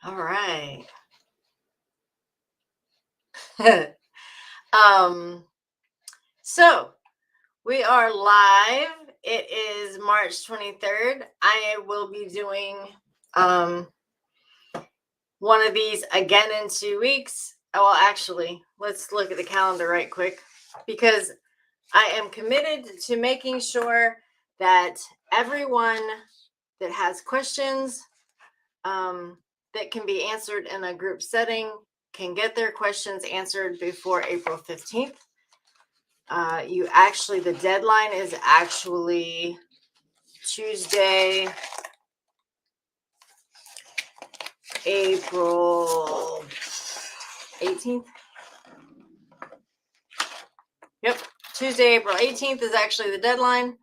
All right. um, so we are live. It is March 23rd. I will be doing one of these again in 2 weeks. Well, actually, let's look at the calendar right quick because I am committed to making sure that everyone that has questions that can be answered in a group setting can get their questions answered before April 15th. The deadline is actually Tuesday, April 18th. Yep, Tuesday, April 18th is actually the deadline.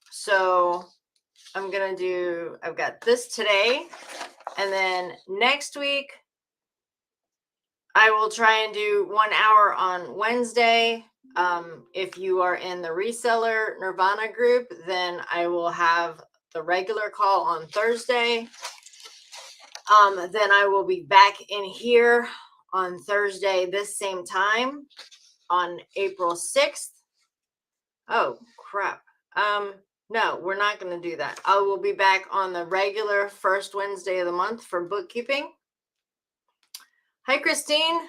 So I've got this today, and then next week, I will try and do 1 hour on Wednesday. If you are in the Reseller Nirvana Group, then I will have the regular call on Thursday. Then I will be back in here on Thursday, this same time on April 6th. Oh, crap. No, we're not going to do that. I will be back on the regular first Wednesday of the month for bookkeeping. Hi, Christine.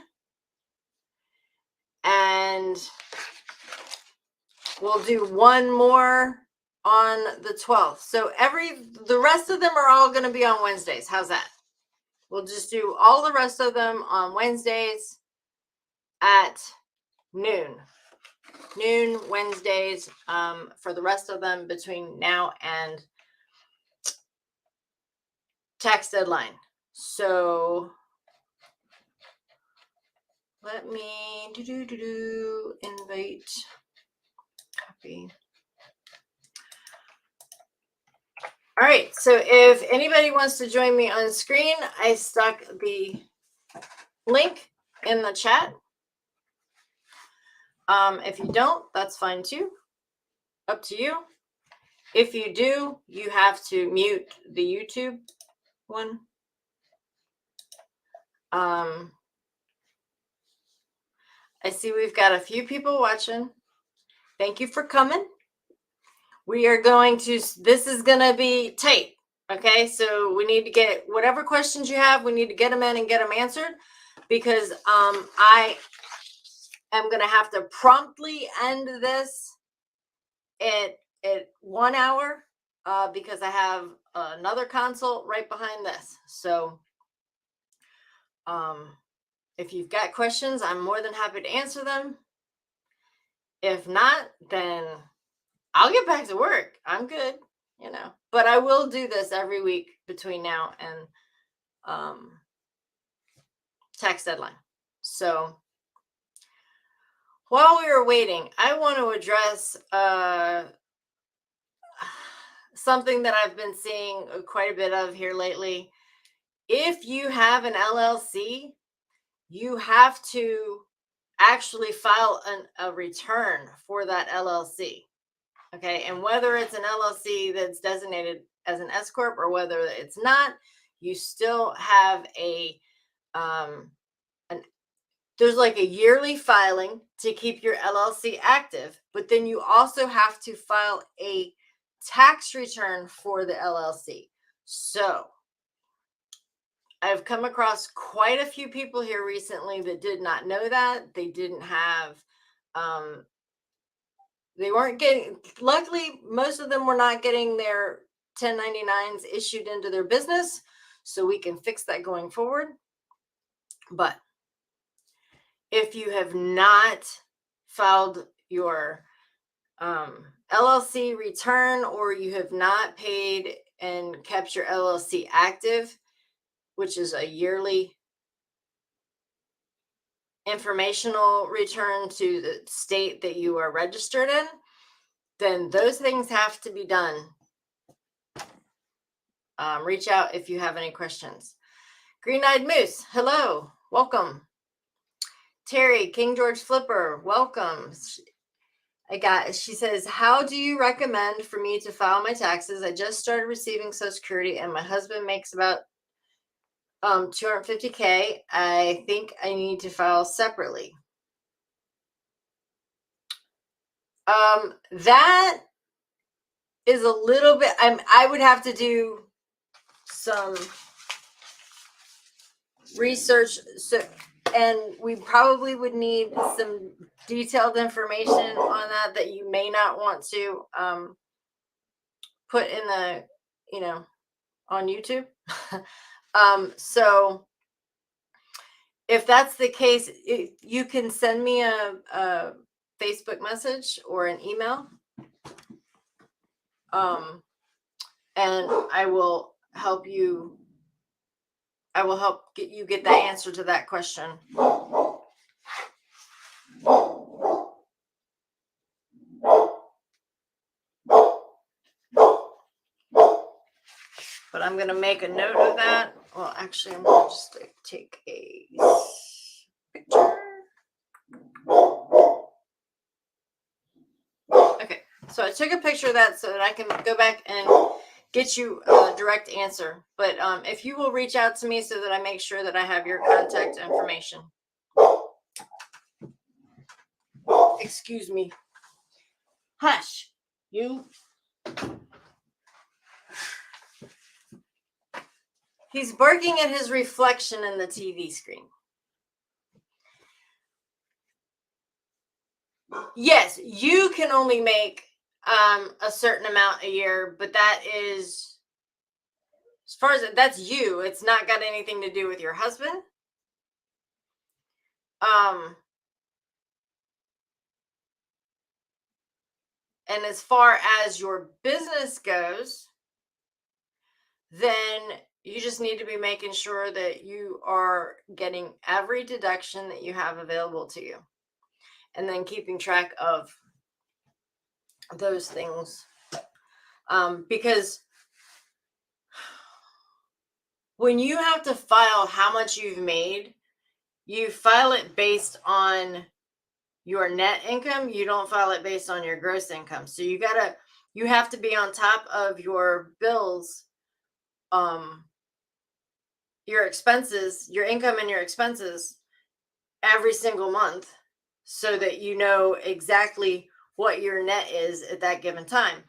And we'll do one more on the 12th. So the rest of them are all going to be on Wednesdays. How's that? We'll just do all the rest of them on Wednesdays at noon. Noon Wednesdays for the rest of them between now and tax deadline. So let me invite, copy. All right, so if anybody wants to join me on screen, I stuck the link in the chat. If you don't, that's fine too. Up to you. If you do, you have to mute the YouTube one. I see we've got a few people watching. Thank you for coming. This is going to be tight. Okay, so we need to get whatever questions you have, we need to get them in and get them answered, because I am going to have to promptly end this at 1 hour because I have another consult right behind this. So if you've got questions, I'm more than happy to answer them. If not, then I'll get back to work. I'm good, but I will do this every week between now and tax deadline. So while we were waiting, I want to address something that I've been seeing quite a bit of here lately. If you have an LLC, you have to actually file a return for that LLC. Okay, and whether it's an LLC that's designated as an S corp or whether it's not, you still have there's like a yearly filing to keep your LLC active, but then you also have to file a tax return for the LLC. So I've come across quite a few people here recently that did not know that. They didn't have, they weren't getting, luckily, most of them were not getting their 1099s issued into their business. So we can fix that going forward. But if you have not filed your LLC return, or you have not paid and kept your LLC active, which is a yearly informational return to the state that you are registered in, then those things have to be done. Reach out if you have any questions. Green-eyed Moose, hello, welcome. Terry, King George Flipper, welcome. She says, how do you recommend for me to file my taxes? I just started receiving Social Security and my husband makes about 250K, I think I need to file separately. That is a little bit, I would have to do some research, and we probably would need some detailed information on that you may not want to put in the, on YouTube. So if that's the case, you can send me a Facebook message or an email, and I will help get the answer to that question. But I'm going to make a note of that. Well, actually, I'm going to just take a picture. Okay, so I took a picture of that so that I can go back and get you a direct answer. But if you will reach out to me so that I make sure that I have your contact information. Excuse me. Hush, you. He's barking at his reflection in the TV screen. Yes, you can only make a certain amount a year, but that is, as far as that's you. It's not got anything to do with your husband. And as far as your business goes, then you just need to be making sure that you are getting every deduction that you have available to you, and then keeping track of those things. Because when you have to file how much you've made, you file it based on your net income. You don't file it based on your gross income. So you have to be on top of your bills, your expenses, your income and your expenses every single month, so that you know exactly what your net is at that given time.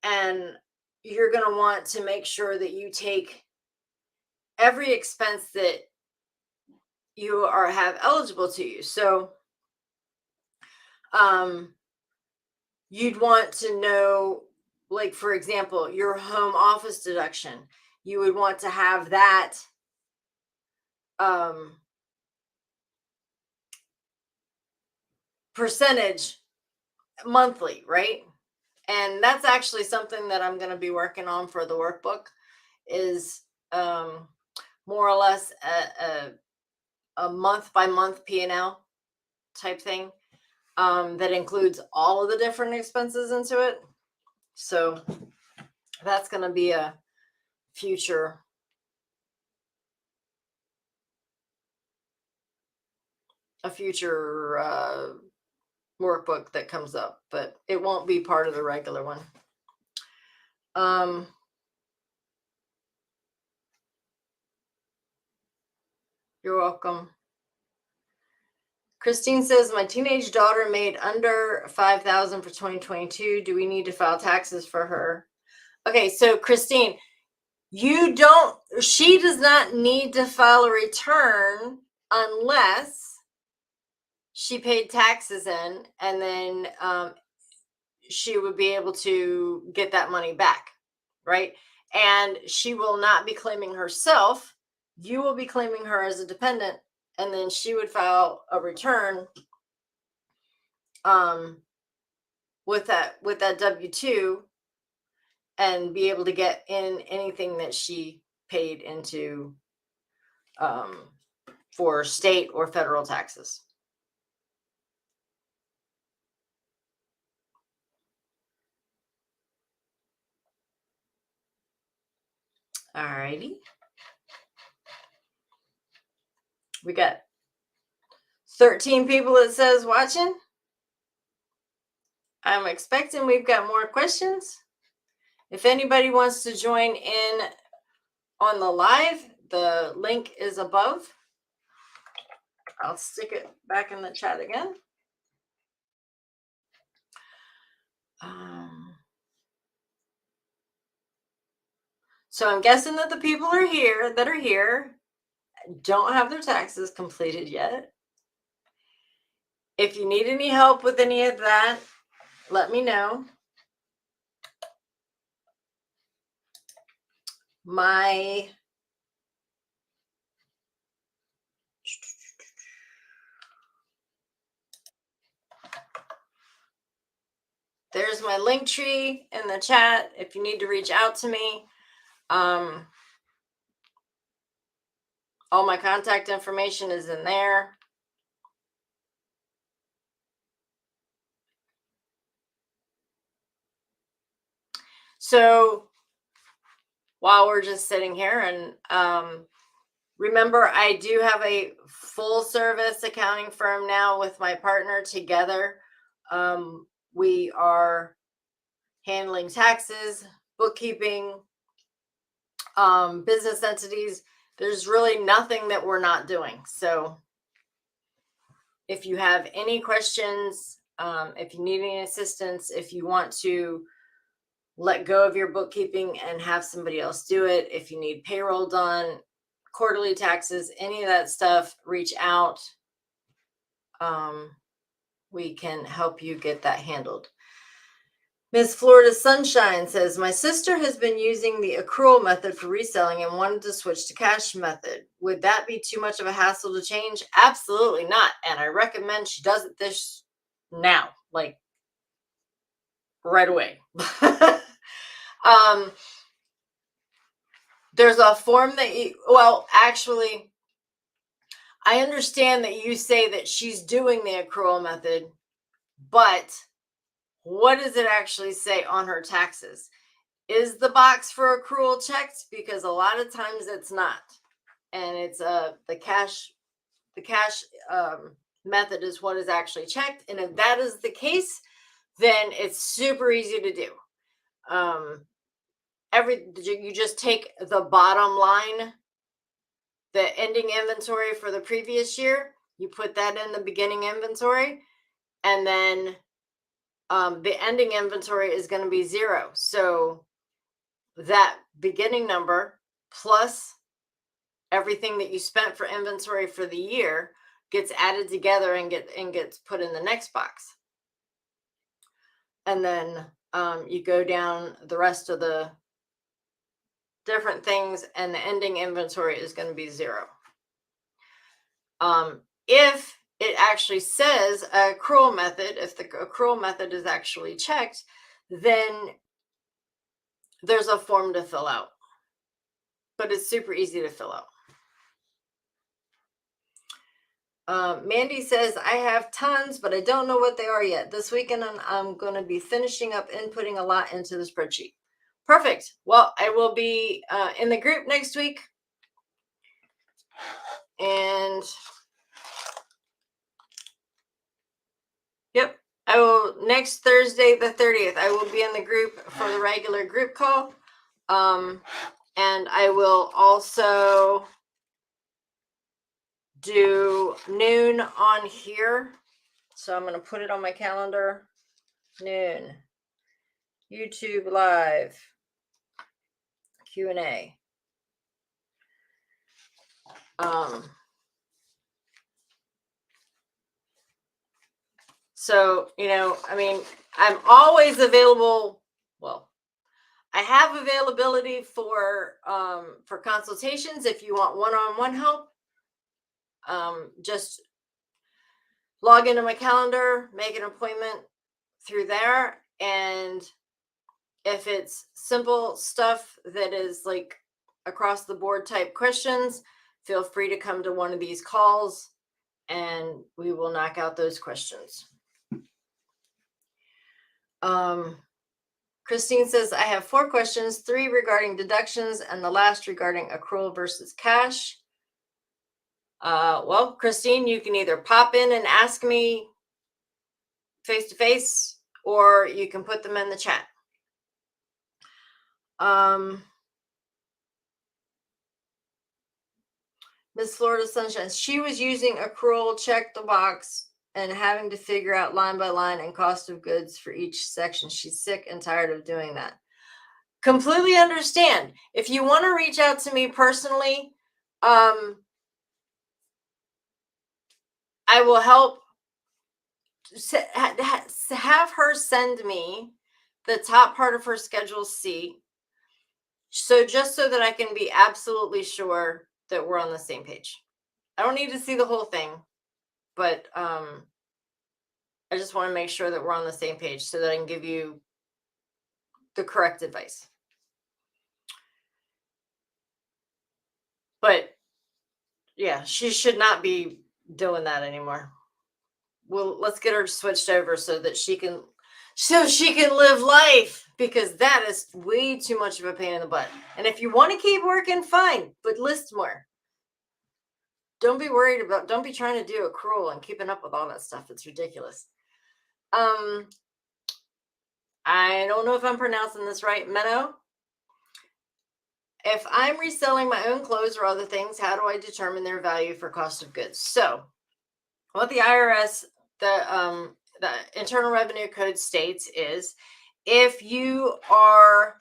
And you're going to want to make sure that you take every expense that you have eligible to you. So you'd want to know, like, for example, your home office deduction. You would want to have that percentage monthly, right? And that's actually something that I'm going to be working on for the workbook, is more or less a month by month P&L type thing, that includes all of the different expenses into it. So that's going to be a future workbook that comes up, but it won't be part of the regular one. You're welcome. Christine says, my teenage daughter made under $5,000 for 2022. Do we need to file taxes for her? Okay, so Christine, she does not need to file a return unless she paid taxes in, and then she would be able to get that money back, right? And she will not be claiming herself. You will be claiming her as a dependent, and then she would file a return with that W-2 and be able to get in anything that she paid into for state or federal taxes. All righty. We got 13 people, it says, watching. I'm expecting we've got more questions. If anybody wants to join in on the live, The link is above. I'll stick it back in the chat again. So I'm guessing that the people are here don't have their taxes completed yet. If you need any help with any of that, let me know. There's my link tree in the chat if you need to reach out to me. All my contact information is in there. So while we're just sitting here, and remember, I do have a full service accounting firm now with my partner together. We are handling taxes, bookkeeping, business entities. There's really nothing that we're not doing. So if you have any questions, if you need any assistance, if you want to let go of your bookkeeping and have somebody else do it, if you need payroll done, quarterly taxes, any of that stuff, reach out. We can help you get that handled. Miss Florida Sunshine says, my sister has been using the accrual method for reselling and wanted to switch to cash method. Would that be too much of a hassle to change? Absolutely not. And I recommend she does it this now, like right away. There's a form that actually, I understand that you say that she's doing the accrual method, but what does it actually say on her taxes? Is the box for accrual checked? Because a lot of times it's not. And it's the cash method is what is actually checked. And if that is the case, then it's super easy to do. You just take the bottom line, the ending inventory for the previous year, you put that in the beginning inventory, and then the ending inventory is going to be 0. So that beginning number plus everything that you spent for inventory for the year gets added together and gets put in the next box. And then you go down the rest of the different things, and the ending inventory is going to be 0. If it actually says accrual method, if the accrual method is actually checked, then there's a form to fill out. But it's super easy to fill out. Mandy says, I have tons, but I don't know what they are yet. This weekend, I'm going to be finishing up inputting a lot into the spreadsheet. Perfect. Well, I will be in the group next week. And yep, I will next Thursday, the 30th, I will be in the group for the regular group call. And I will also do noon on here. So I'm going to put it on my calendar. Noon. YouTube Live. Q&A. So, I mean, I'm always available. Well, I have availability for consultations if you want one-on-one help. Just log into my calendar, make an appointment through there. And if it's simple stuff that is like across the board type questions, feel free to come to one of these calls and we will knock out those questions. Christine says, I have 4 questions, 3 regarding deductions and the last regarding accrual versus cash. Well, Christine, you can either pop in and ask me face to face, or you can put them in the chat. Miss Florida Sunshine, she was using accrual, check the box, and having to figure out line by line and cost of goods for each section. She's sick and tired of doing that. Completely understand. If you want to reach out to me personally, I will help have her send me the top part of her Schedule C. So just so that I can be absolutely sure that we're on the same page. I don't need to see the whole thing, but I just want to make sure that we're on the same page so that I can give you the correct advice. But yeah, she should not be doing that anymore. Well, let's get her switched over so she can live life, because that is way too much of a pain in the butt. And if you want to keep working, fine, but list more. Don't be trying to do accrual and keeping up with all that stuff. It's ridiculous. I don't know if I'm pronouncing this right. Menno, if I'm reselling my own clothes or other things, how do I determine their value for cost of goods? So what the IRS, the Internal Revenue Code states is, if you are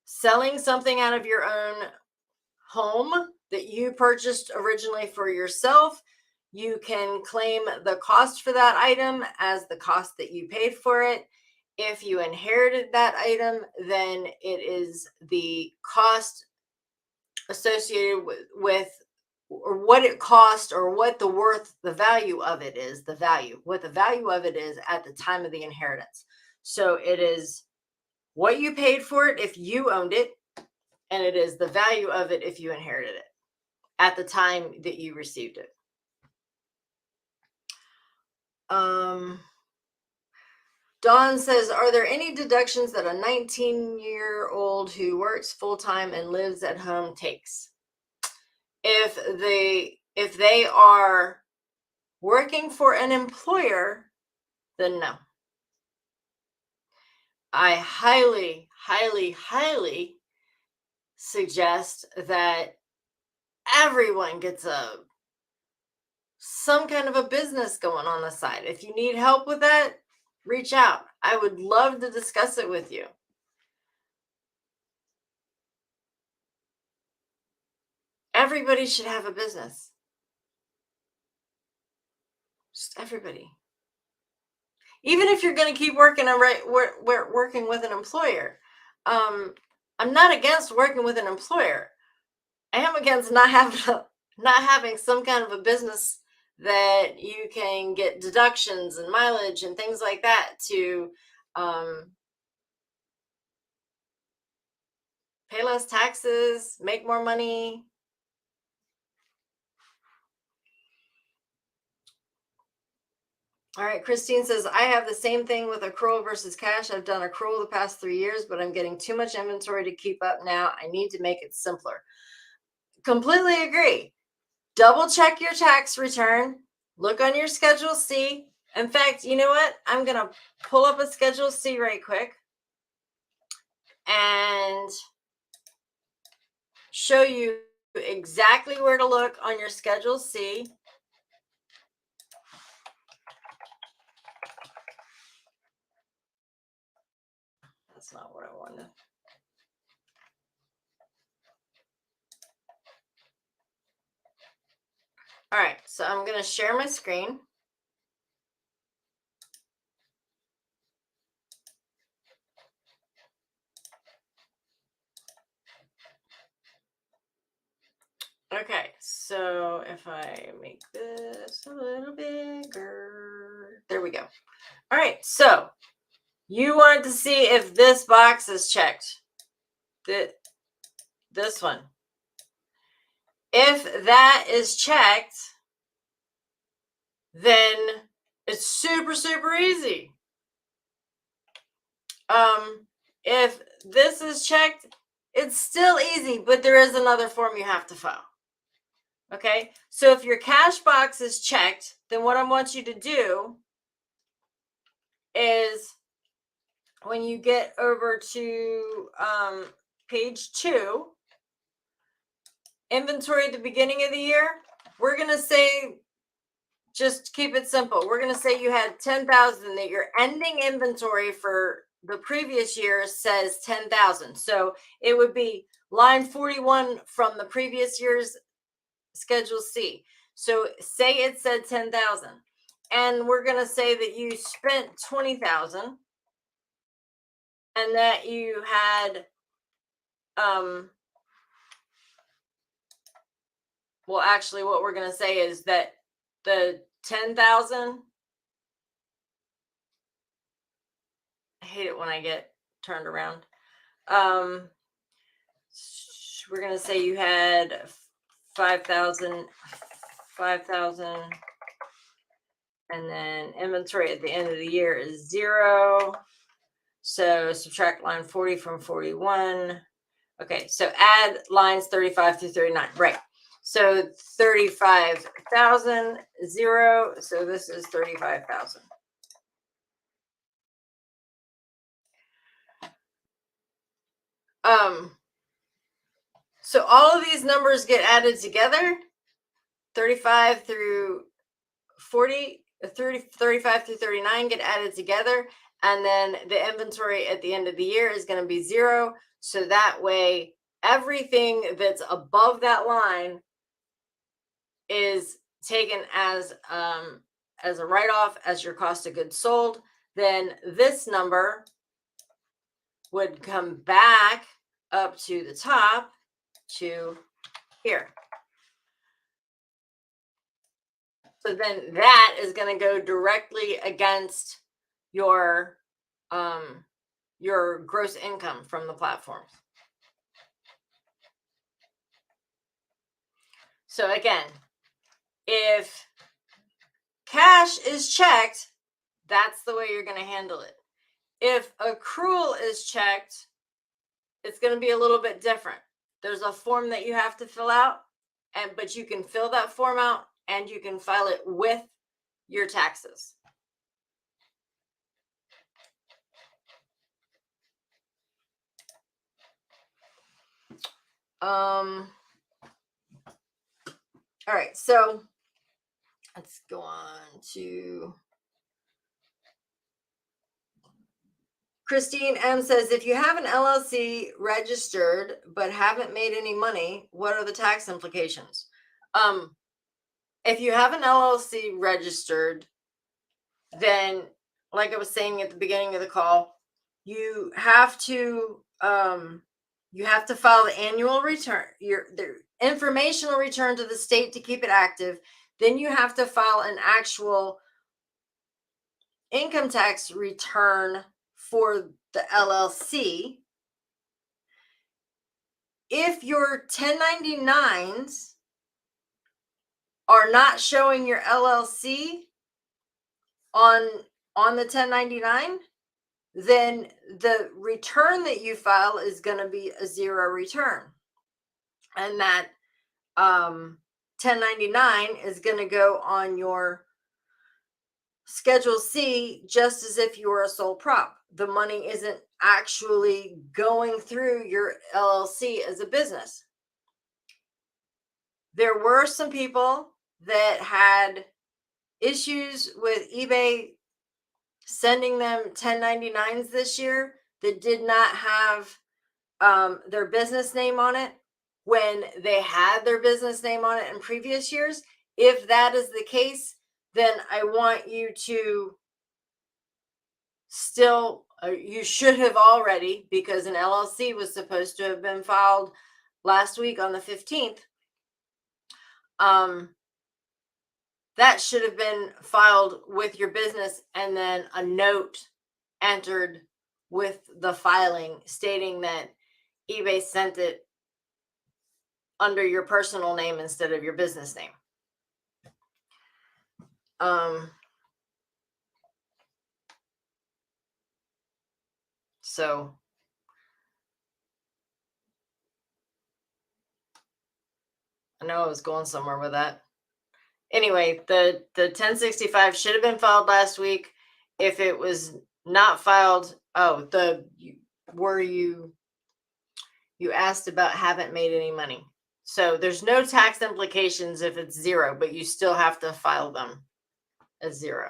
selling something out of your own home that you purchased originally for yourself, you can claim the cost for that item as the cost that you paid for it. If you inherited that item, then it is the cost associated with or what it cost, or what the value of it is, what the value of it is at the time of the inheritance. So it is what you paid for it if you owned it, and it is the value of it if you inherited it at the time that you received it. Dawn says, are there any deductions that a 19-year-old who works full-time and lives at home takes? If they are working for an employer, then no. I highly, highly, highly suggest that everyone gets some kind of a business going on the side. If you need help with that, reach out. I would love to discuss it with you. Everybody should have a business. Just everybody. Even if you're going to keep working working with an employer. I'm not against working with an employer. I am against not having some kind of a business that you can get deductions and mileage and things like that to pay less taxes, make more money. All right, Christine says, I have the same thing with accrual versus cash. I've done accrual the past 3 years, but I'm getting too much inventory to keep up now. I need to make it simpler. Completely agree. Double check your tax return. Look on your Schedule C. In fact, you know what? I'm going to pull up a Schedule C right quick and show you exactly where to look on your Schedule C. That's not what I wanted. All right, so I'm going to share my screen. Okay, so if I make this a little bigger, there we go. All right, so you wanted to see if this box is checked. This one. If that is checked, then it's super, super easy. If this is checked, it's still easy, but there is another form you have to file. Okay, so if your cash box is checked, then what I want you to do is, when you get over to page 2, inventory at the beginning of the year, we're going to say, just keep it simple. We're going to say you had 10,000, that your ending inventory for the previous year says 10,000. So it would be line 41 from the previous year's Schedule C. So say it said 10,000, and we're going to say that you spent 20,000 and that you had, well, actually what we're going to say is that the 10,000, I hate it when I get turned around. We're going to say you had 5,000, and then inventory at the end of the year is 0. So subtract line 40 from 41. Okay, so add lines 35 through 39. Right. So 35,000, 0. So this is 35,000. So all of these numbers get added together, 35 through 40, 35 through 39 get added together, and then the inventory at the end of the year is going to be 0. So that way, everything that's above that line is taken as a write-off, as your cost of goods sold. Then this number would come back up to the top to here. So then that is going to go directly against your gross income from the platforms. So again, if cash is checked, that's the way you're going to handle it. If accrual is checked, it's going to be a little bit different. There's a form that you have to fill out, but you can fill that form out and you can file it with your taxes. All right, so let's go on to Christine M says, if you have an LLC registered but haven't made any money, what are the tax implications? If you have an LLC registered, then, like I was saying at the beginning of the call, you have to file the annual return, the informational return to the state to keep it active. Then you have to file an actual income tax return for the LLC. If your 1099s are not showing your LLC on the 1099, then the return that you file is going to be a 0 return. And that 1099 is going to go on your Schedule C just as if you were a sole prop. The money isn't actually going through your LLC as a business. There were some people that had issues with eBay sending them 1099s this year that did not have their business name on it when they had their business name on it in previous years. If that is the case, then I want you to still, you should have already, because an LLC was supposed to have been filed last week on the 15th. That should have been filed with your business, and then a note entered with the filing stating that eBay sent it under your personal name instead of your business name. So I know I was going somewhere with that. Anyway, the 1065 should have been filed last week. If it was not filed, you asked about haven't made any money. So there's no tax implications if it's zero, but you still have to file them as zero.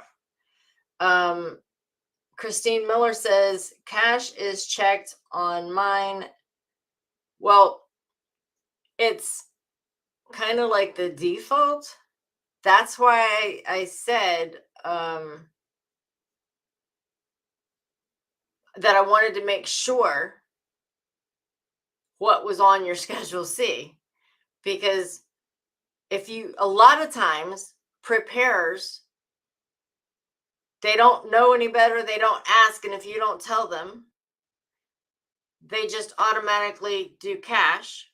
Christine Miller says cash is checked on mine. Well, it's kind of like the default. That's why I said that I wanted to make sure what was on your Schedule C, because a lot of times preparers, they don't know any better, they don't ask, and if you don't tell them, they just automatically do cash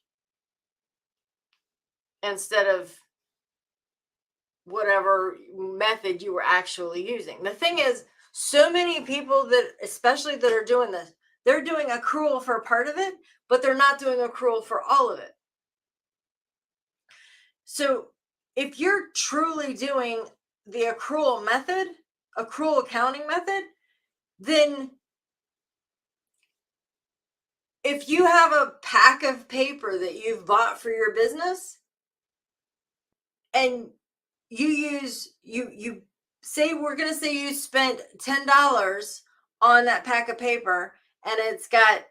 instead of whatever method you were actually using. The thing is, so many people that, especially that are doing this, they're doing accrual for part of it, but they're not doing accrual for all of it. So if you're truly doing the accrual accounting method, then if you have a pack of paper that you've bought for your business and you say, we're going to say you spent $10 on that pack of paper and it's got,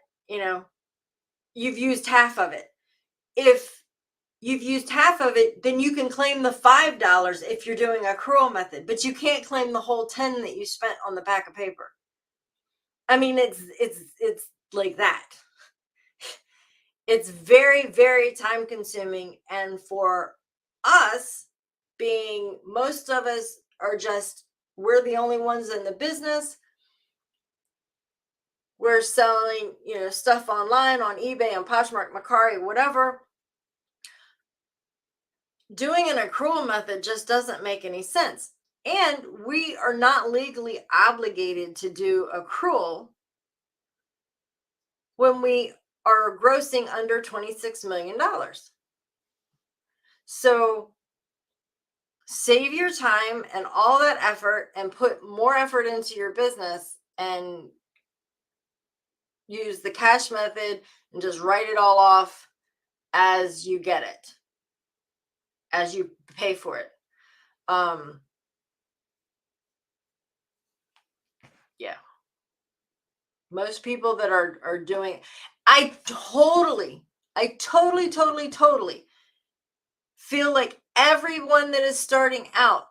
you've used half of it. If you've used half of it, then you can claim the $5 if you're doing accrual method, but you can't claim the whole 10 that you spent on the pack of paper. I mean, it's like that. It's very, very time consuming. And for us, being most of us are we're the only ones in the business. We're selling, stuff online on eBay, on Poshmark, Mercari, whatever. Doing an accrual method just doesn't make any sense. And we are not legally obligated to do accrual when we are grossing under $26 million. So save your time and all that effort and put more effort into your business and use the cash method and just write it all off as you get it, as you pay for it. Yeah. Most people that are doing, I totally feel like everyone that is starting out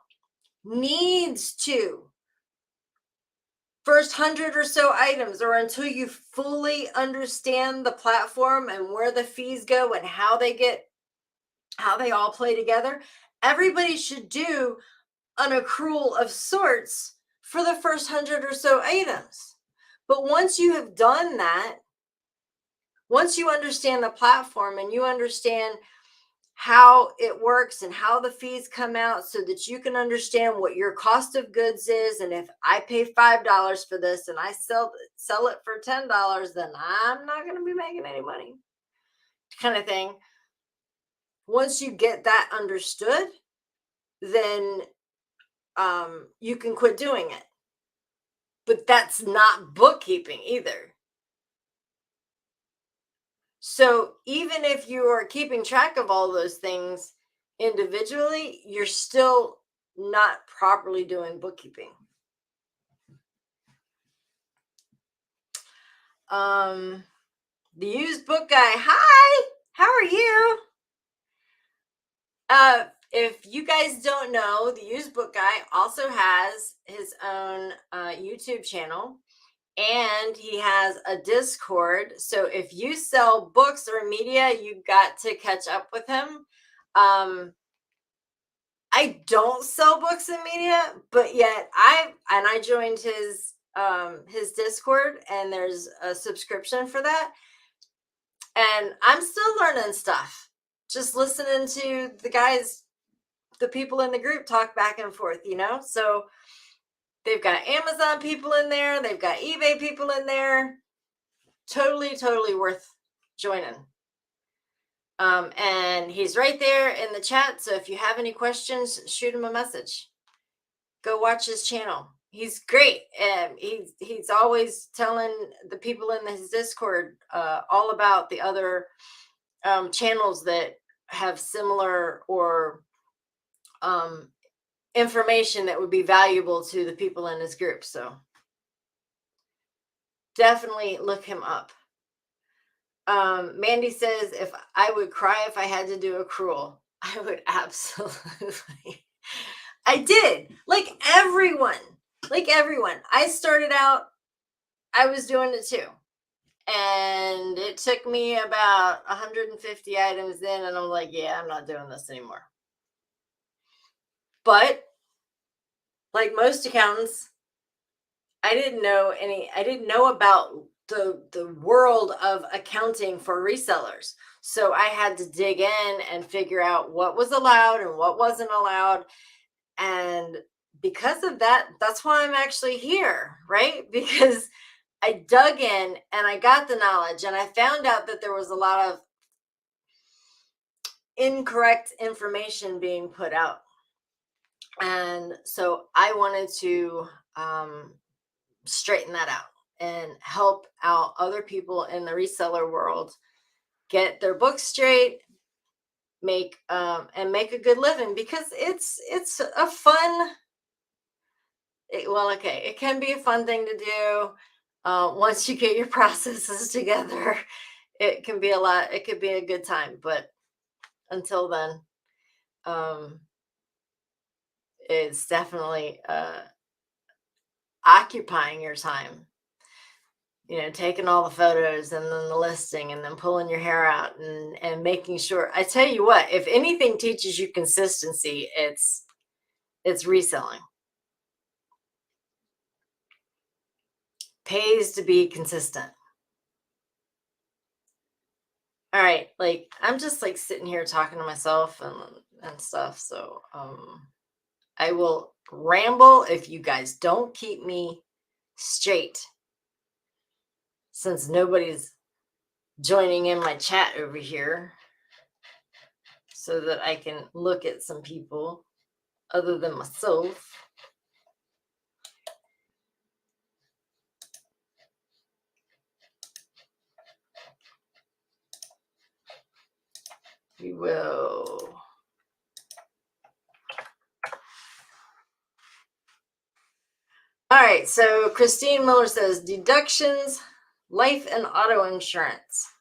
needs to, first 100 or so items, or until you fully understand the platform and where the fees go and how they all play together, everybody should do an accrual of sorts for the first 100 or so items. But once you have done that, once you understand the platform and you understand how it works and how the fees come out, so that you can understand what your cost of goods is, and if I pay $5 for this and I sell it for $10, then I'm not going to be making any money, kind of thing. Once you get that understood, then you can quit doing it. But that's not bookkeeping either. So even if you are keeping track of all those things individually, you're still not properly doing bookkeeping. The used book guy, hi, how are you? If you guys don't know, the used book guy also has his own YouTube channel, and he has a Discord. So if you sell books or media, you've got to catch up with him. I don't sell books and media, but yet I joined his Discord, and there's a subscription for that. And I'm still learning stuff, just listening to the people in the group talk back and forth, So they've got Amazon people in there, they've got eBay people in there. Totally worth joining. And he's right there in the chat. So if you have any questions, shoot him a message. Go watch his channel. He's great. He's always telling the people in his Discord all about the other channels that have similar or information that would be valuable to the people in his group. So definitely look him up. Mandy says, if I would cry if I had to do accrual, I would absolutely. I did. Like everyone. I started out, I was doing it too. And it took me about 150 items in, and I'm like, yeah, I'm not doing this anymore. But like most accountants, I didn't know about the world of accounting for resellers. So I had to dig in and figure out what was allowed and what wasn't allowed. And because of that, that's why I'm actually here, right? Because I dug in and I got the knowledge, and I found out that there was a lot of incorrect information being put out. And so I wanted to straighten that out and help out other people in the reseller world get their books straight, make a good living, because it's a fun, it can be a fun thing to do. Once you get your processes together, it can be a lot, it could be a good time, but until then, it's definitely occupying your time, taking all the photos and then the listing and then pulling your hair out and making sure. I tell you what, if anything teaches you consistency, it's reselling. Pays to be consistent. All right, like I'm just like sitting here talking to myself and stuff, so I will ramble if you guys don't keep me straight, since nobody's joining in my chat over here so that I can look at some people other than myself. We will. All right, so Christine Miller says deductions, life and auto insurance.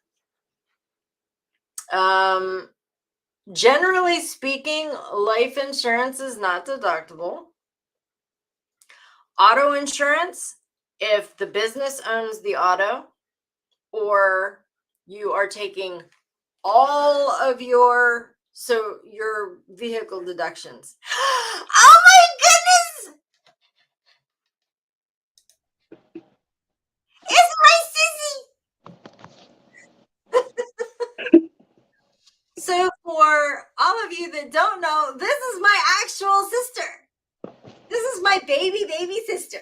Generally speaking, life insurance is not deductible. Auto insurance, if the business owns the auto, or you are taking all of your vehicle deductions. Oh my goodness! It's my sissy! So for all of you that don't know, this is my actual sister. This is my baby sister.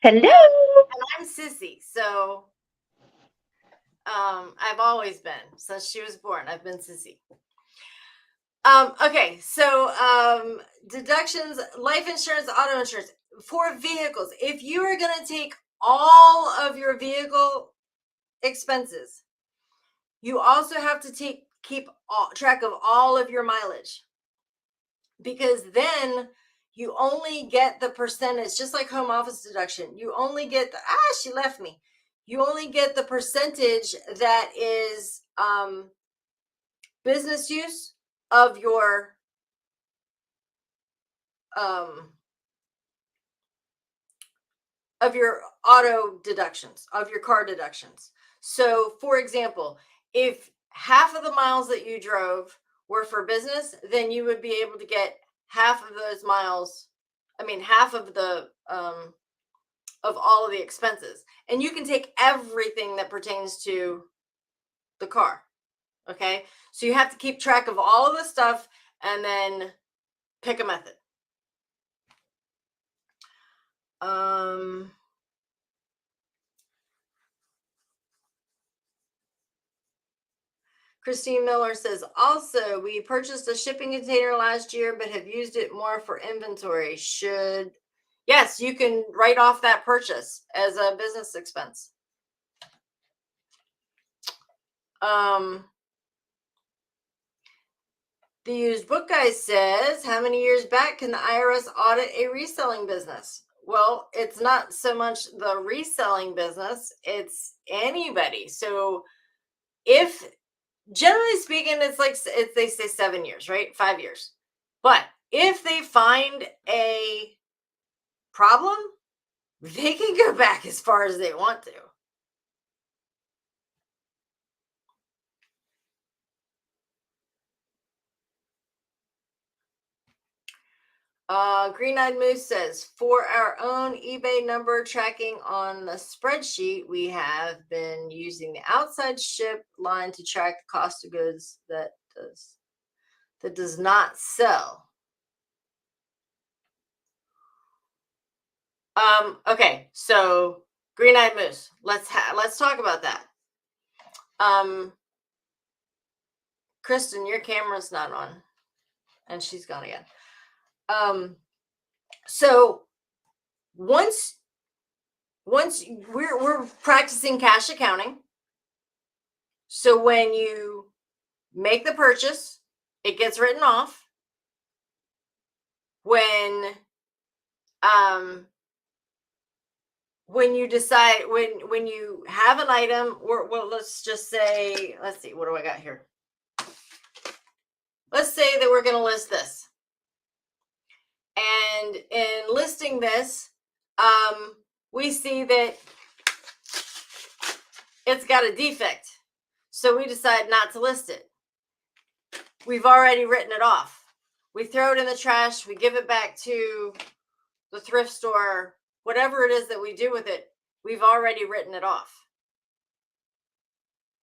Hello. And I'm Sissy. So I've always been, since she was born, I've been Sissy. Okay, so deductions, life insurance, auto insurance for vehicles. If you are going to take all of your vehicle expenses, you also have to keep track of all of your mileage, because then you only get the percentage, just like home office deduction. You only get she left me. You only get the percentage that is business use of your auto deductions, of your car deductions. So for example, if half of the miles that you drove were for business, then you would be able to get half of those miles, half of the of all of the expenses, and you can take everything that pertains to the car. Okay, so you have to keep track of all of the stuff and then pick a method. Christine Miller says, also, we purchased a shipping container last year, but have used it more for inventory. Yes, you can write off that purchase as a business expense. The used book guy says, how many years back can the IRS audit a reselling business? Well, it's not so much the reselling business, it's anybody. So if, generally speaking, it's like they say 7 years, right? 5 years. But if they find a problem, they can go back as far as they want to. Green Eyed Moose says, for our own eBay number tracking on the spreadsheet, we have been using the outside ship line to track the cost of goods that does not sell. Okay, so Green Eyed Moose, let's talk about that. Kristen, your camera's not on, and she's gone again. So once we're practicing cash accounting. So when you make the purchase, it gets written off. When you decide, when you have an item, or well, let's just say, let's see, what do I got here? Let's say that we're going to list this. And in listing this, we see that it's got a defect. So we decide not to list it. We've already written it off. We throw it in the trash. We give it back to the thrift store, whatever it is that we do with it. We've already written it off.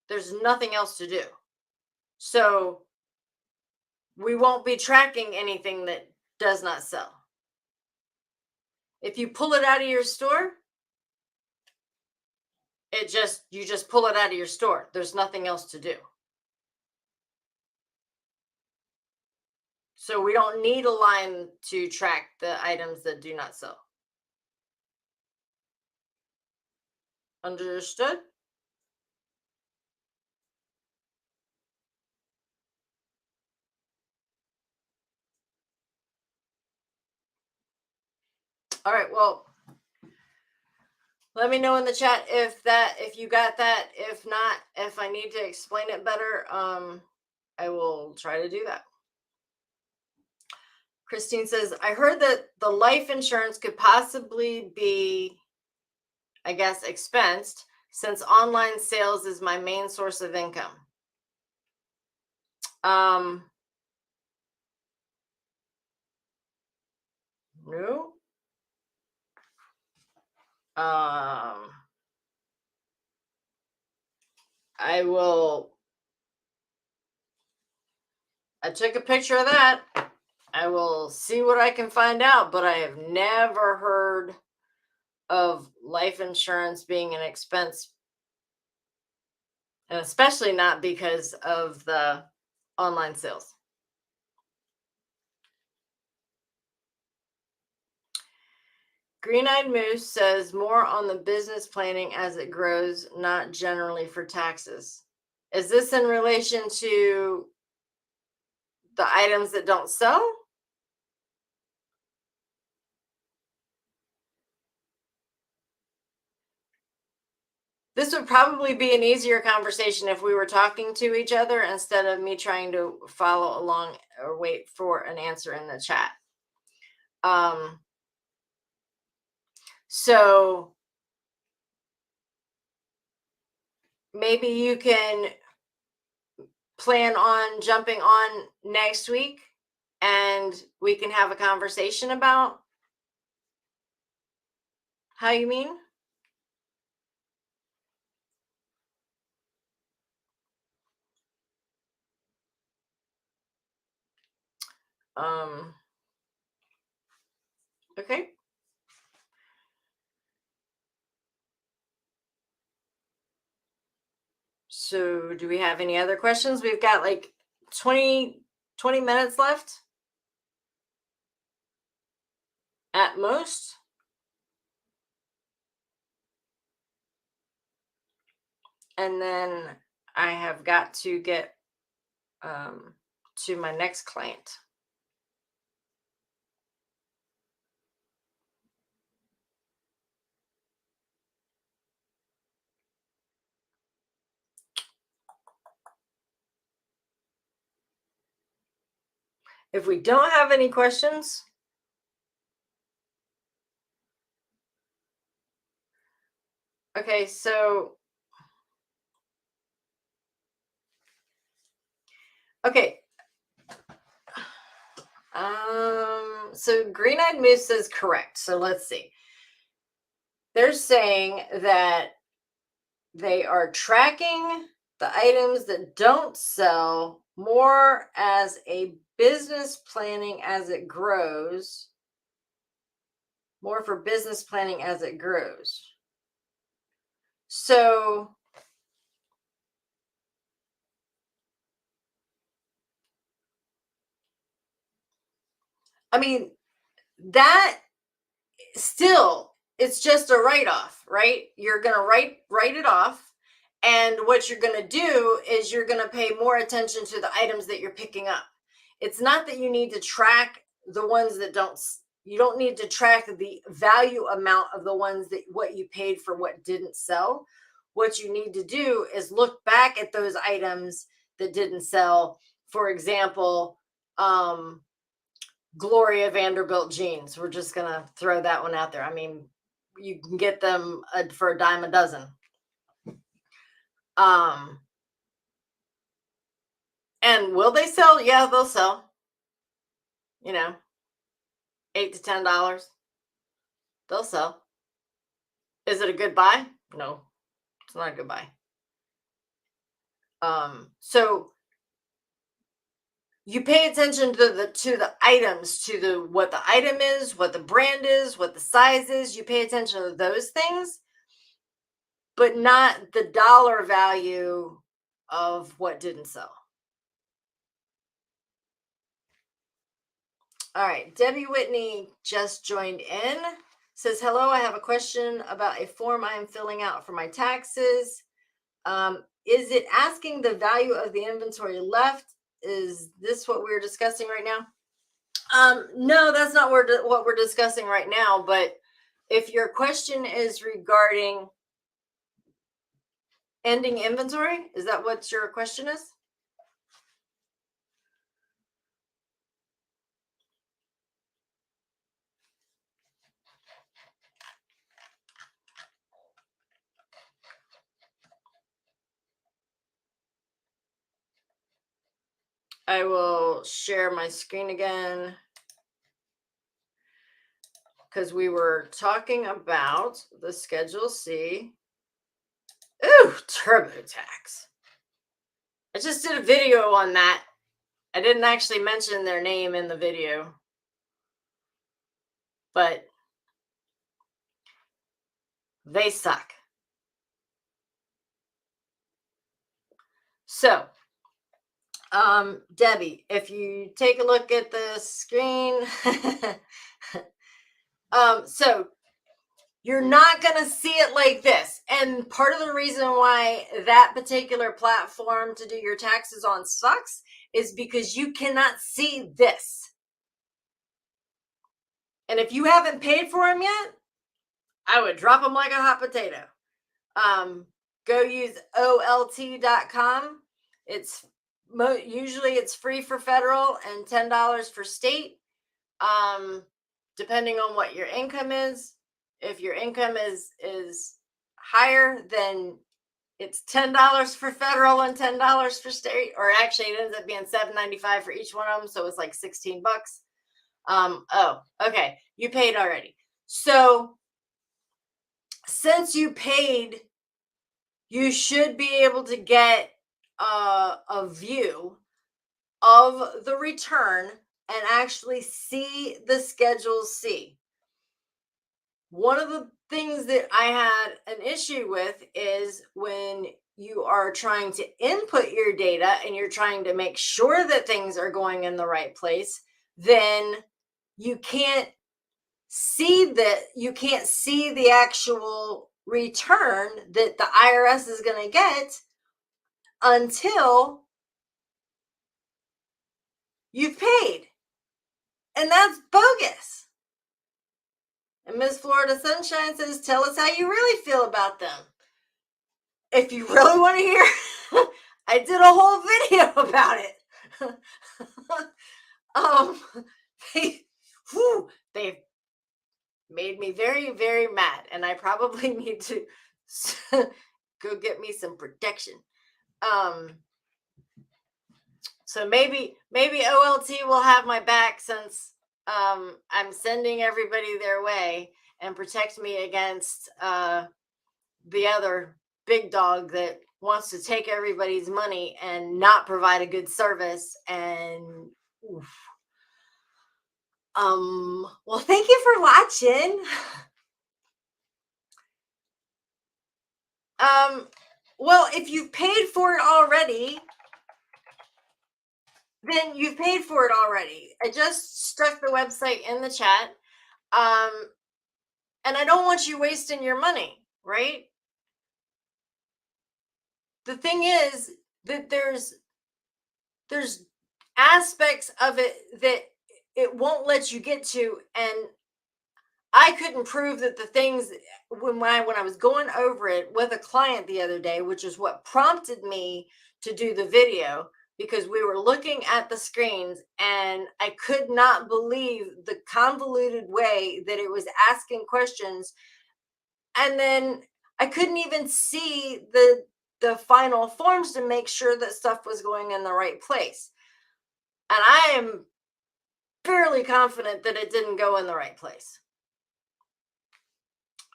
There's nothing else to do. So we won't be tracking anything that does not sell. If you pull it out of your store, you just pull it out of your store. There's nothing else to do. So we don't need a line to track the items that do not sell. Understood? All right, well, let me know in the chat if you got that. If not, if I need to explain it better, I will try to do that. Christine says, I heard that the life insurance could possibly be, I guess, expensed since online sales is my main source of income. No. I took a picture of that. I will see what I can find out, but I have never heard of life insurance being an expense, and especially not because of the online sales. Green Eyed Moose says more on the business planning as it grows, not generally for taxes. Is this in relation to the items that don't sell? This would probably be an easier conversation if we were talking to each other instead of me trying to follow along or wait for an answer in the chat. So maybe you can plan on jumping on next week and we can have a conversation about how you mean. Okay. So do we have any other questions? We've got like 20 minutes left at most. And then I have got to get to my next client. If we don't have any questions, okay, so okay. So Green Eyed Moose is correct. So let's see. They're saying that they are tracking the items that don't sell more as a business planning as it grows, more for business planning as it grows. So, I mean, that still, it's just a write-off, right? You're going to write it off. And what you're going to do is you're going to pay more attention to the items that you're picking up. It's not that you need to track the ones that you don't need to track the value amount of the ones that what you paid for what didn't sell. What you need to do is look back at those items that didn't sell. For example, Gloria Vanderbilt jeans. We're just going to throw that one out there. I mean, you can get them for a dime a dozen. And will they sell? Yeah, they'll sell. You know, $8 to $10. They'll sell. Is it a good buy? No, it's not a good buy. So you pay attention to the items, to what the item is, what the brand is, what the size is. You pay attention to those things, but not the dollar value of what didn't sell. All right, Debbie Whitney just joined in. Says, hello, I have a question about a form I am filling out for my taxes. Is it asking the value of the inventory left? Is this what we're discussing right now? No, that's not what we're discussing right now. But if your question is regarding ending inventory, is that what your question is? I will share my screen again, because we were talking about the Schedule C. Ooh, TurboTax. I just did a video on that. I didn't actually mention their name in the video, but they suck. So, Debbie, if you take a look at the screen, so you're not going to see it like this. And part of the reason why that particular platform to do your taxes on sucks is because you cannot see this. And if you haven't paid for them yet, I would drop them like a hot potato. Go use OLT.com. It's usually it's free for federal and $10 for state, depending on what your income is. If your income is higher, then it's $10 for federal and $10 for state, or actually it ends up being $7.95 for each one of them, so it's like $16. Oh, okay, you paid already. So since you paid, you should be able to get a view of the return and actually see the Schedule C. One of the things that I had an issue with is when you are trying to input your data and you're trying to make sure that things are going in the right place, then you can't see the actual return that the IRS is going to get until You've paid, and that's bogus. And Miss Florida Sunshine says, tell us how you really feel about them. If you really want to hear, I did a whole video about it. They, they've made me very, very mad, and I probably need to go get me some protection. So maybe OLT will have my back, since I'm sending everybody their way, and protect me against the other big dog that wants to take everybody's money and not provide a good service. And oof. Well, thank you for watching. Well, if you've paid for it already, then you've paid for it already. I just struck the website in the chat. And I don't want you wasting your money, right? The thing is that there's aspects of it that it won't let you get to, and I couldn't prove that the things when I was going over it with a client the other day, which is what prompted me to do the video, because we were looking at the screens and I could not believe the convoluted way that it was asking questions, and then I couldn't even see the final forms to make sure that stuff was going in the right place. And I am fairly confident that it didn't go in the right place.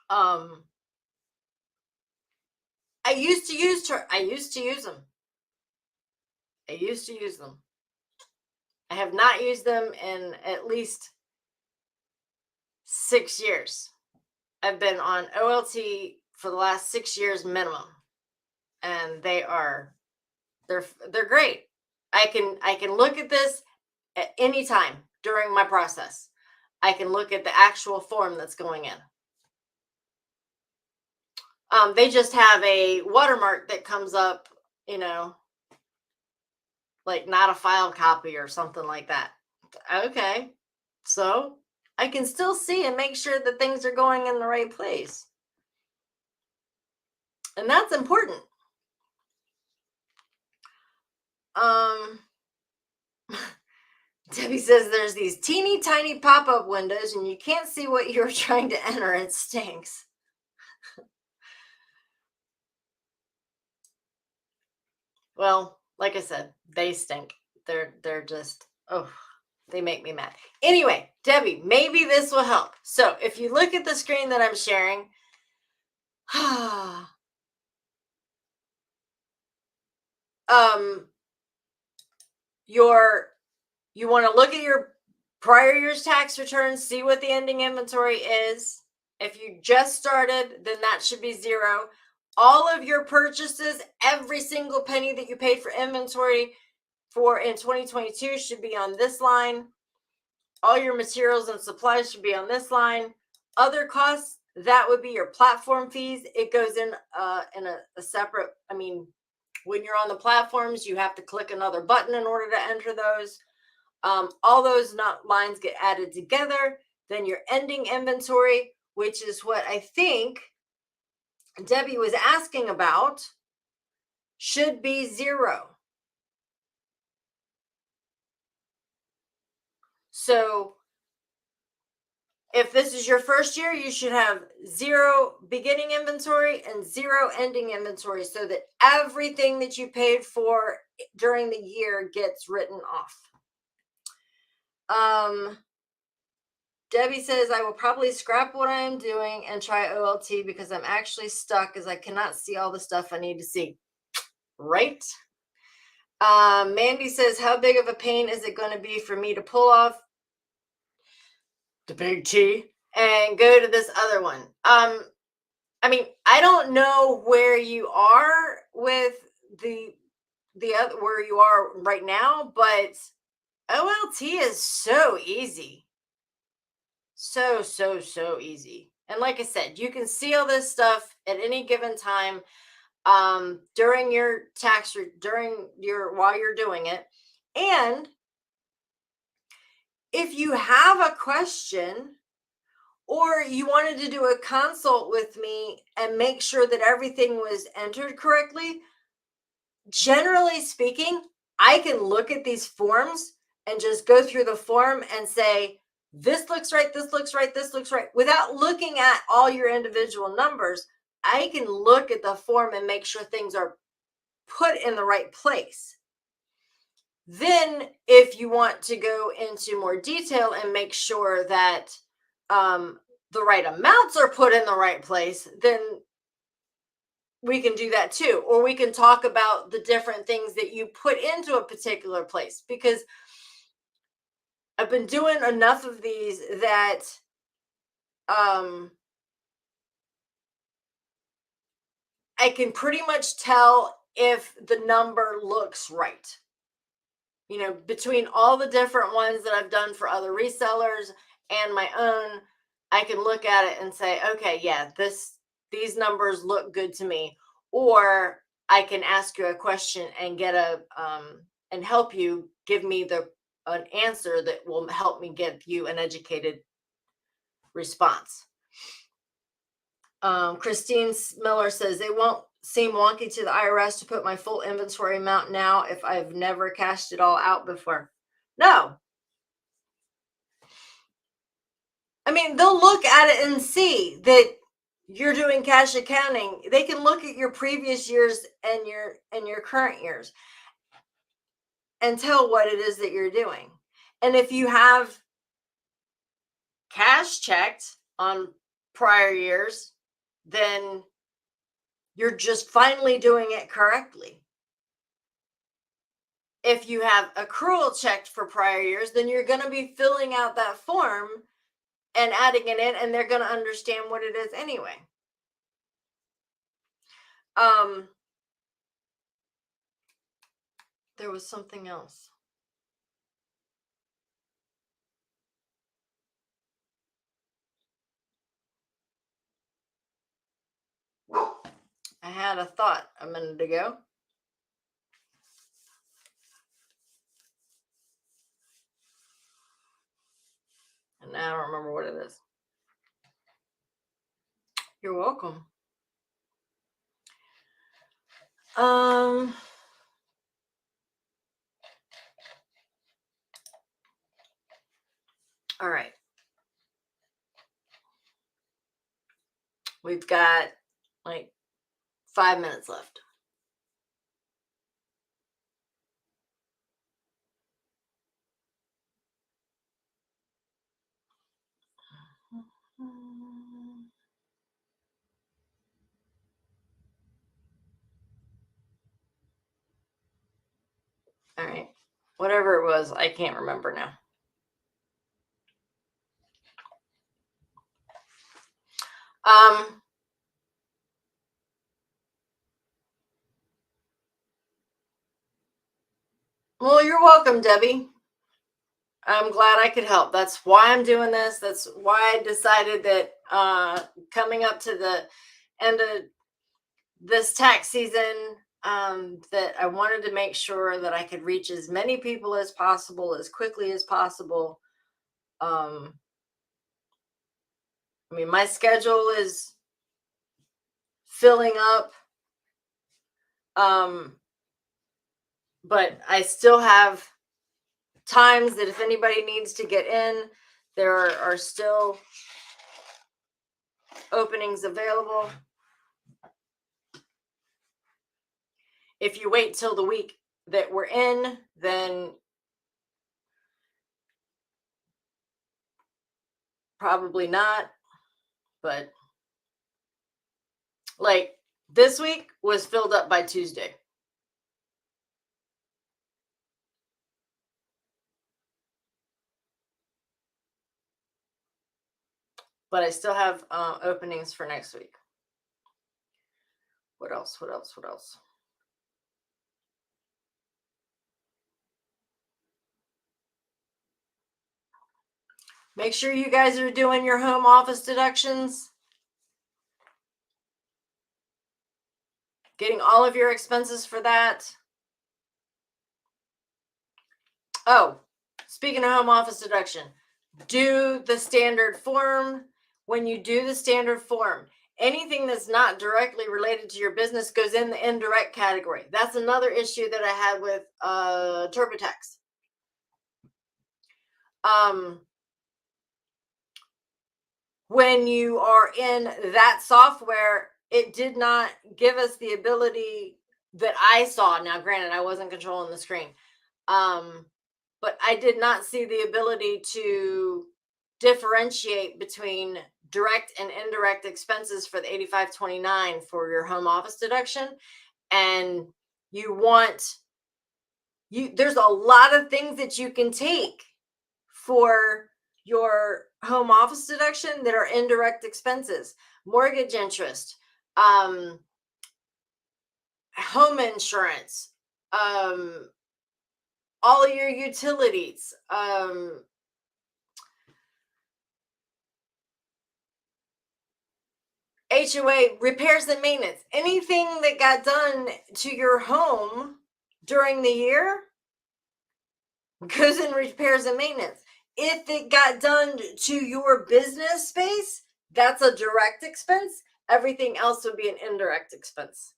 I used to use them. I used to use them. I have not used them in at least 6 years. I've been on OLT for the last 6 years minimum, and they're great. I can look at this at any time during my process. I can look at the actual form that's going in. They just have a watermark that comes up, like not a file copy or something like that. Okay, so I can still see and make sure that things are going in the right place. And that's important. Debbie says there's these teeny tiny pop-up windows and you can't see what you're trying to enter. It stinks. Well, like I said, they stink. They're just, they make me mad. Anyway, Debbie, maybe this will help. So if you look at the screen that I'm sharing, you want to look at your prior year's tax returns, see what the ending inventory is. If you just started, then that should be 0. All of your purchases, every single penny that you paid for inventory for in 2022 should be on this line. All your materials and supplies should be on this line. Other costs, that would be your platform fees. It goes in a separate, when you're on the platforms, you have to click another button in order to enter those. All those lines get added together. Then your ending inventory, which is what I think Debbie was asking about, should be 0. So if this is your first year, you should have 0 beginning inventory and 0 ending inventory, so that everything that you paid for during the year gets written off. Debbie says, I will probably scrap what I am doing and try OLT because I'm actually stuck as I cannot see all the stuff I need to see. Right? Mandy says, how big of a pain is it going to be for me to pull off the big T and go to this other one? I don't know where you are with the other, where you are right now, but OLT is so easy. So easy. And like I said, you can see all this stuff at any given time during your while you're doing it. And if you have a question or you wanted to do a consult with me and make sure that everything was entered correctly, generally speaking, I can look at these forms and just go through the form and say, this looks right, this looks right, this looks right, without looking at all your individual numbers. I can look at the form and make sure things are put in the right place. Then, if you want to go into more detail and make sure that the right amounts are put in the right place, then we can do that too. Or we can talk about the different things that you put into a particular place, because I've been doing enough of these that I can pretty much tell if the number looks right. Between all the different ones that I've done for other resellers and my own, I can look at it and say, okay, yeah, these numbers look good to me. Or I can ask you a question and get and help you give me an answer that will help me give you an educated response. Christine Miller says, it won't seem wonky to the IRS to put my full inventory amount now if I've never cashed it all out before. No. I mean, they'll look at it and see that you're doing cash accounting. They can look at your previous years and your current years and tell what it is that you're doing. And if you have cash checked on prior years, then you're just finally doing it correctly. If you have accrual checked for prior years, then you're going to be filling out that form and adding it in, and they're going to understand what it is anyway. There was something else. I had a thought a minute ago. And now I don't remember what it is. You're welcome. All right. We've got like 5 minutes left. All right. Whatever it was, I can't remember now. Well, you're welcome, Debbie. I'm glad I could help. That's why I'm doing this. That's why I decided that coming up to the end of this tax season, that I wanted to make sure that I could reach as many people as possible, as quickly as possible. I mean, my schedule is filling up, but I still have times that if anybody needs to get in, there are still openings available. If you wait till the week that we're in, then probably not. But like this week was filled up by Tuesday. But I still have openings for next week. What else? What else? What else? Make sure you guys are doing your home office deductions. Getting all of your expenses for that. Oh, speaking of home office deduction, do the standard form. When you do the standard form, anything that's not directly related to your business goes in the indirect category. That's another issue that I had with TurboTax. When you are in that software, it did not give us the ability that I saw. Now, granted, I wasn't controlling the screen, but I did not see the ability to differentiate between direct and indirect expenses for the 8529 for your home office deduction. And there's a lot of things that you can take for your home office deduction that are indirect expenses: mortgage interest, home insurance, all of your utilities, HOA, repairs and maintenance, anything that got done to your home during the year goes in repairs and maintenance. If it got done to your business space, that's a direct expense. Everything else would be an indirect expense.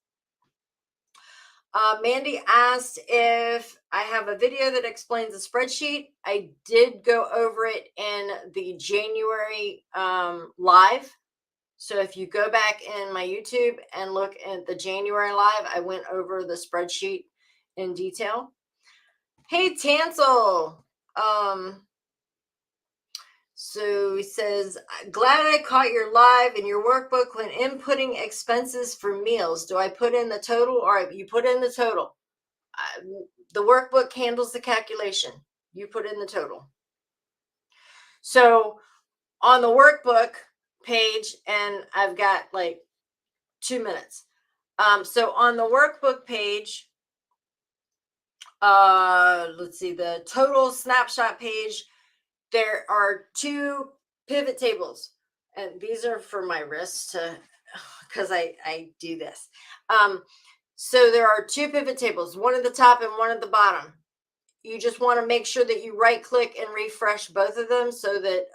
Mandy asked if I have a video that explains the spreadsheet. I did go over it in the January live. So if you go back in my YouTube and look at the January live, I went over the spreadsheet in detail. Hey, Tansel. So he says, glad I caught your live in your workbook when inputting expenses for meals. Do I put in the total? All right, you put in the total. The workbook handles the calculation. You put in the total. So on the workbook page, and I've got like 2 minutes. So on the workbook page, let's see, the total snapshot page, there are 2 pivot tables, and these are for my wrist because I do this. So there are 2 pivot tables, one at the top and one at the bottom. You just want to make sure that you right click and refresh both of them so that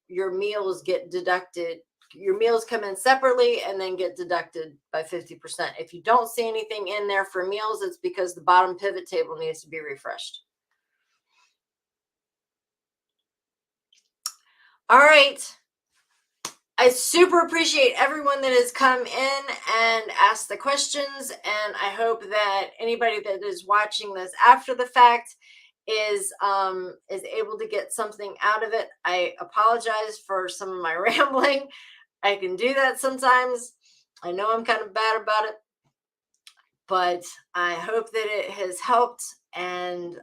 your meals get deducted. Your meals come in separately and then get deducted by 50%. If you don't see anything in there for meals, it's because the bottom pivot table needs to be refreshed. All right. I super appreciate everyone that has come in and asked the questions, and I hope that anybody that is watching this after the fact is able to get something out of it. I apologize for some of my rambling. I can do that sometimes. I know I'm kind of bad about it, but I hope that it has helped, and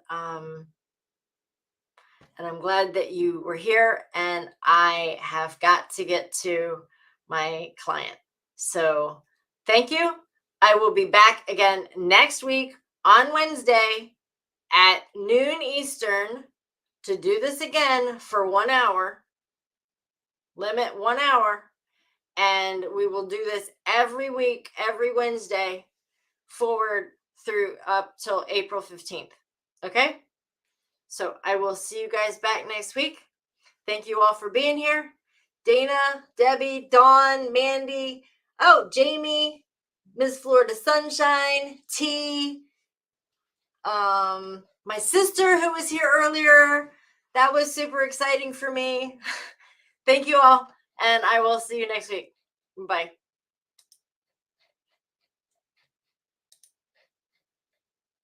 I'm glad that you were here, and I have got to get to my client. So thank you. I will be back again next week on Wednesday at noon Eastern to do this again for 1 hour. Limit 1 hour. And we will do this every week, every Wednesday, forward through up till April 15th. Okay? So I will see you guys back next week. Thank you all for being here. Dana, Debbie, Dawn, Mandy, Jamie, Miss Florida Sunshine, T, my sister who was here earlier. That was super exciting for me. Thank you all, and I will see you next week. Bye.